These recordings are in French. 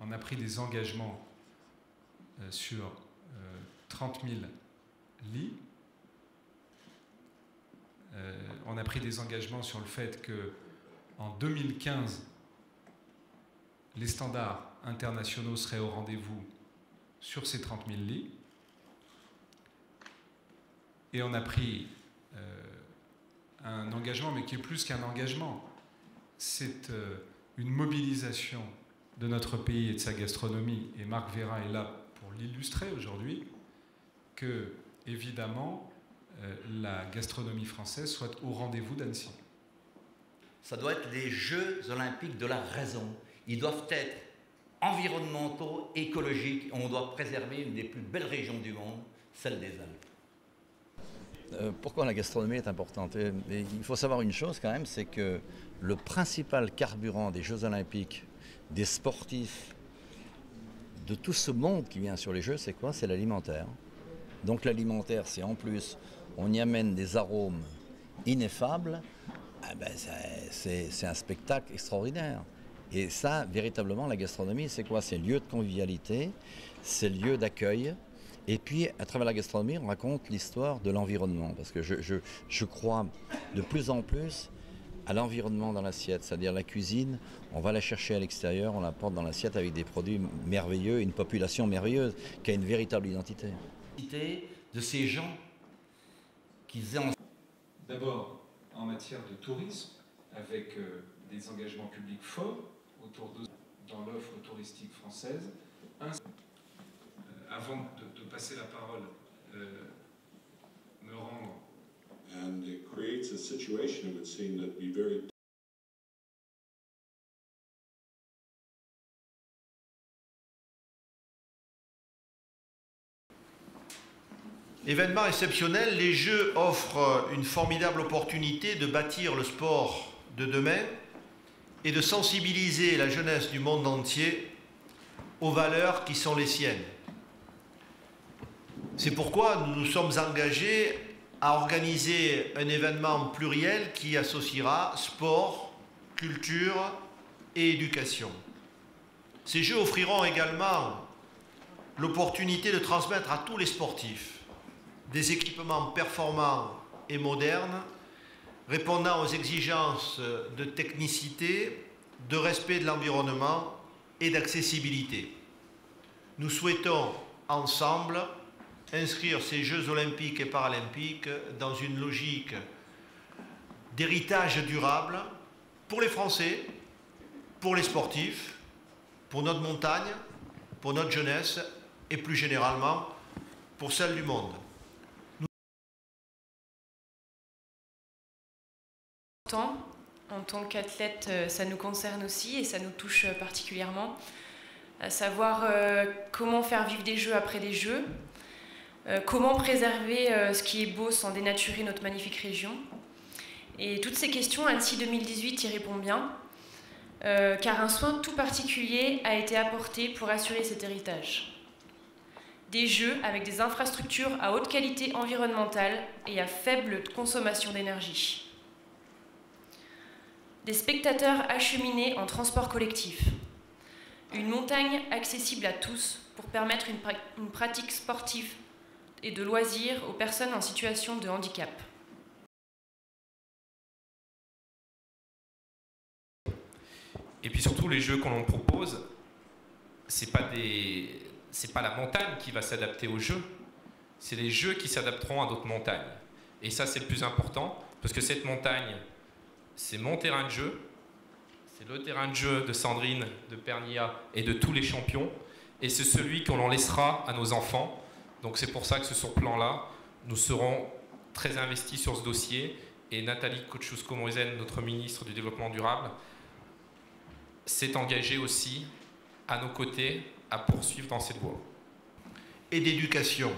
on a pris des engagements sur 30 000 lits. On a pris des engagements sur le fait qu'en 2015, les standards internationaux seraient au rendez-vous sur ces 30 000 lits. Et on a pris un engagement, mais qui est plus qu'un engagement. C'est une mobilisation de notre pays et de sa gastronomie, et Marc Veyrat est là pour l'illustrer aujourd'hui, que, évidemment, la gastronomie française soit au rendez-vous d'Annecy. Ça doit être les Jeux olympiques de la raison. Ils doivent être environnementaux, écologiques. On doit préserver une des plus belles régions du monde, celle des Alpes. Pourquoi la gastronomie est importante? Et il faut savoir une chose quand même, c'est que le principal carburant des Jeux olympiques, des sportifs, de tout ce monde qui vient sur les Jeux, c'est quoi? C'est l'alimentaire. Donc l'alimentaire, c'est en plus, on y amène des arômes ineffables, c'est un spectacle extraordinaire. Et ça, véritablement, la gastronomie, c'est quoi? C'est lieu de convivialité, c'est lieu d'accueil. Et puis, à travers la gastronomie, on raconte l'histoire de l'environnement. Parce que je crois de plus en plus à l'environnement dans l'assiette. C'est-à-dire la cuisine, on va la chercher à l'extérieur, on la porte dans l'assiette avec des produits merveilleux, une population merveilleuse qui a une véritable identité. De ces gens qui faisaient en... D'abord, en matière de tourisme, avec des engagements publics forts autour de dans l'offre touristique française. Avant de passer la parole, me rendre. And it creates a situation, it would seem, that be very... Événement exceptionnel, les Jeux offrent une formidable opportunité de bâtir le sport de demain et de sensibiliser la jeunesse du monde entier aux valeurs qui sont les siennes. C'est pourquoi nous nous sommes engagés à organiser un événement pluriel qui associera sport, culture et éducation. Ces Jeux offriront également l'opportunité de transmettre à tous les sportifs des équipements performants et modernes, répondant aux exigences de technicité, de respect de l'environnement et d'accessibilité. Nous souhaitons ensemble inscrire ces Jeux olympiques et paralympiques dans une logique d'héritage durable pour les Français, pour les sportifs, pour notre montagne, pour notre jeunesse et plus généralement pour celle du monde. En tant qu'athlète, ça nous concerne aussi et ça nous touche particulièrement. À savoir comment faire vivre des Jeux après les Jeux, comment préserver ce qui est beau sans dénaturer notre magnifique région. Et toutes ces questions, Annecy 2018 y répond bien, car un soin tout particulier a été apporté pour assurer cet héritage. Des Jeux avec des infrastructures à haute qualité environnementale et à faible consommation d'énergie. Des spectateurs acheminés en transport collectif. Une montagne accessible à tous pour permettre une pratique sportive et de loisirs aux personnes en situation de handicap. Et puis surtout, les jeux qu'on l'on propose, c'est pas la montagne qui va s'adapter aux jeux, c'est les jeux qui s'adapteront à d'autres montagnes. Et ça, c'est le plus important, parce que cette montagne, c'est mon terrain de jeu, c'est le terrain de jeu de Sandrine, de Pernia et de tous les champions, et c'est celui qu'on en laissera à nos enfants. Donc c'est pour ça que sur ce plan-là, nous serons très investis sur ce dossier, et Nathalie Kosciusko-Morizet, notre ministre du Développement durable, s'est engagée aussi à nos côtés à poursuivre dans cette voie. Et d'éducation.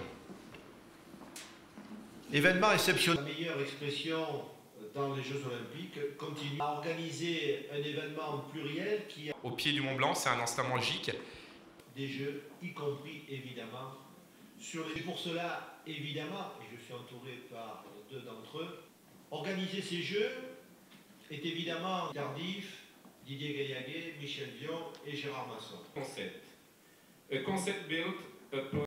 Événement exceptionnel. La meilleure expression dans les Jeux Olympiques continue à organiser un événement pluriel qui... Au pied du Mont Blanc, c'est un instant magique. Des Jeux, y compris évidemment sur les... Et pour cela, évidemment, et je suis entouré par deux d'entre eux, organiser ces Jeux est évidemment tardif, Didier Gaillaguet, Michel Vion et Gérard Masson. Concept. A concept built upon